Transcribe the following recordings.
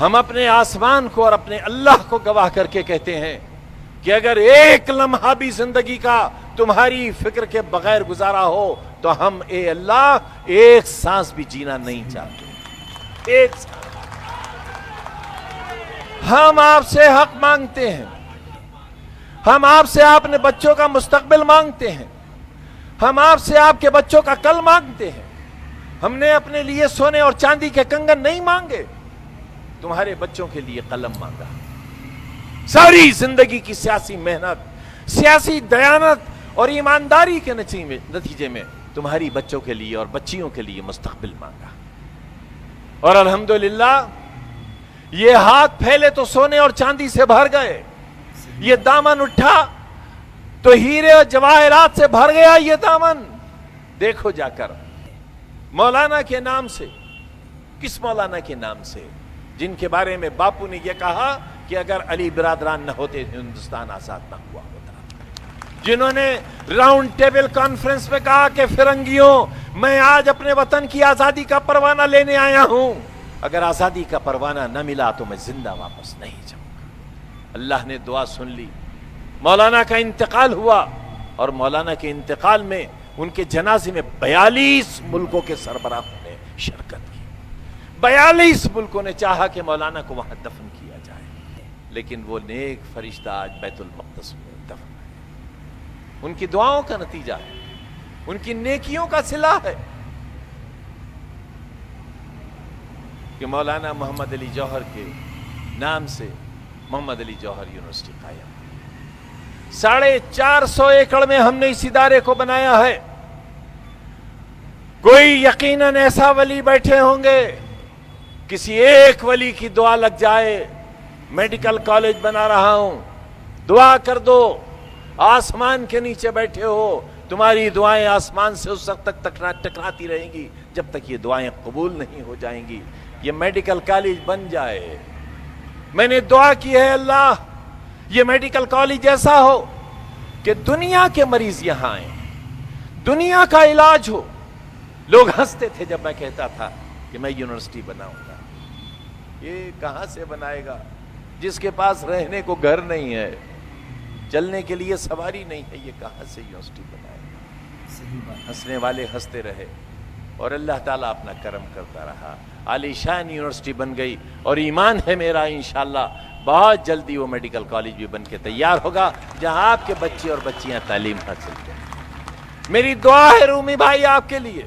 ہم اپنے آسمان کو اور اپنے اللہ کو گواہ کر کے کہتے ہیں کہ اگر ایک لمحہ بھی زندگی کا تمہاری فکر کے بغیر گزارا ہو تو ہم اے اللہ ایک سانس بھی جینا نہیں چاہتے. ایک سانس. ہم آپ سے حق مانگتے ہیں. ہم آپ سے اپنے بچوں کا مستقبل مانگتے ہیں. ہم آپ سے آپ کے بچوں کا کل مانگتے ہیں. ہم نے اپنے لیے سونے اور چاندی کے کنگن نہیں مانگے, تمہارے بچوں کے لیے قلم مانگا. ساری زندگی کی سیاسی محنت, سیاسی دیانت اور ایمانداری کے نتیجے میں تمہاری بچوں کے لیے اور بچیوں کے لیے مستقبل مانگا. اور الحمدللہ یہ ہاتھ پھیلے تو سونے اور چاندی سے بھر گئے, یہ دامن اٹھا تو ہیرے اور جواہرات سے بھر گیا. یہ دامن دیکھو جا کر مولانا کے نام سے. کس مولانا کے نام سے؟ جن کے بارے میں باپو نے یہ کہا کہ اگر علی برادران نہ ہوتے ہندوستان آزاد نہ ہوا ہوتا. جنہوں نے راؤنڈ ٹیبل کانفرنس میں کہا کہ فرنگیوں, میں آج اپنے وطن کی آزادی کا پروانہ لینے آیا ہوں, اگر آزادی کا پروانہ نہ ملا تو میں زندہ واپس نہیں جاؤں گا. اللہ نے دعا سن لی. مولانا کا انتقال ہوا اور مولانا کے انتقال میں ان کے جنازے میں 42 ملکوں کے سربراہوں نے شرکت کی. 42 ملکوں نے چاہا کہ مولانا کو وہاں دفن کیا جائے, لیکن وہ نیک فرشتہ آج بیت المقدس میں دفن ہے. ان کی دعاؤں کا نتیجہ ہے, ان کی نیکیوں کا صلہ ہے کہ مولانا محمد علی جوہر کے نام سے محمد علی جوہر یونیورسٹی قائم. 450 ایکڑ میں ہم نے اس ادارے کو بنایا ہے. کوئی یقیناً ایسا ولی بیٹھے ہوں گے, کسی ایک ولی کی دعا لگ جائے, میڈیکل کالج بنا رہا ہوں, دعا کر دو. آسمان کے نیچے بیٹھے ہو, تمہاری دعائیں آسمان سے اس وقت تک ٹکراتی رہیں گی جب تک یہ دعائیں قبول نہیں ہو جائیں گی. یہ میڈیکل کالج بن جائے. میں نے دعا کی ہے اللہ یہ میڈیکل کالج ایسا ہو کہ دنیا کے مریض یہاں آئیں, دنیا کا علاج ہو. لوگ ہنستے تھے جب میں کہتا تھا کہ میں یونیورسٹی بناؤں گا. یہ کہاں سے بنائے گا جس کے پاس رہنے کو گھر نہیں ہے, چلنے کے لیے سواری نہیں ہے, یہ کہاں سے یونیورسٹی بنائے گا. ہنسنے والے ہنستے رہے اور اللہ تعالیٰ اپنا کرم کرتا رہا. عالی شان یونیورسٹی بن گئی اور ایمان ہے میرا انشاءاللہ بہت جلدی وہ میڈیکل کالج بھی بن کے تیار ہوگا جہاں آپ کے بچے اور بچیاں تعلیم حاصل کریں. میری دعا ہے رومی بھائی آپ کے لیے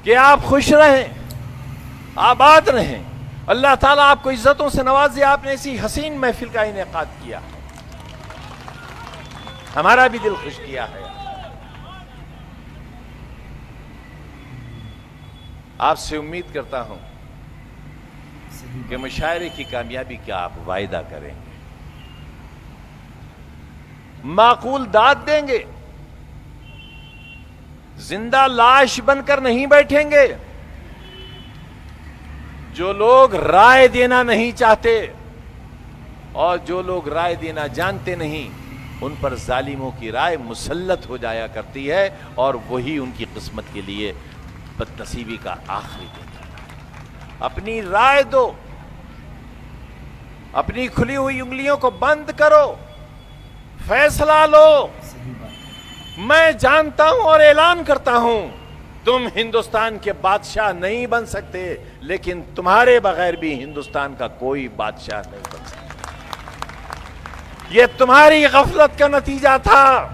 کہ آپ خوش رہیں, آباد رہیں. اللہ تعالیٰ آپ کو عزتوں سے نوازے. آپ نے ایسی حسین محفل کا انعقاد کیا ہے, ہمارا بھی دل خوش کیا ہے. آپ سے امید کرتا ہوں کہ مشاعرے کی کامیابی کا آپ وعدہ کریں گے, معقول داد دیں گے, زندہ لاش بن کر نہیں بیٹھیں گے. جو لوگ رائے دینا نہیں چاہتے اور جو لوگ رائے دینا جانتے نہیں, ان پر ظالموں کی رائے مسلط ہو جایا کرتی ہے اور وہی ان کی قسمت کے لیے بد نصیبی کا آخری دن ہے. اپنی رائے دو, اپنی کھلی ہوئی انگلیوں کو بند کرو, فیصلہ لو. میں جانتا ہوں اور اعلان کرتا ہوں تم ہندوستان کے بادشاہ نہیں بن سکتے, لیکن تمہارے بغیر بھی ہندوستان کا کوئی بادشاہ نہیں بن سکتا. یہ تمہاری غفلت کا نتیجہ تھا,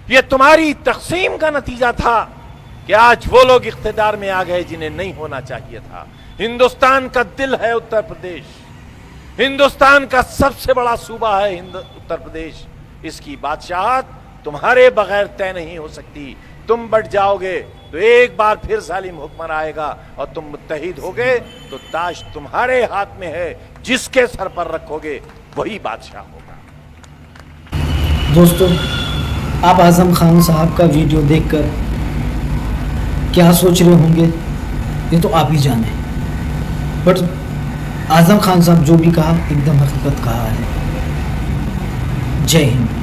یہ تمہاری تقسیم کا نتیجہ تھا کہ آج وہ لوگ اقتدار میں آ گئے جنہیں نہیں ہونا چاہیے تھا. ہندوستان کا دل ہے اتر پردیش, ہندوستان کا سب سے بڑا صوبہ ہے اتر پردیش. اس کی بادشاہت تمہارے بغیر طے نہیں ہو سکتی. تم بٹ جاؤ گے تو ایک بار پھر ظالم حکمر آئے گا اور تم متحد ہوگے تو تاج تمہارے ہاتھ میں ہے, جس کے سر پر رکھو گے وہی بادشاہ ہوگا. دوستو, آپ اعظم خان صاحب کا ویڈیو دیکھ کر کیا سوچ رہے ہوں گے یہ تو آپ ہی جانیں, بٹ اعظم خان صاحب جو بھی کہا ایک دم حقیقت کہا ہے. جے ہند.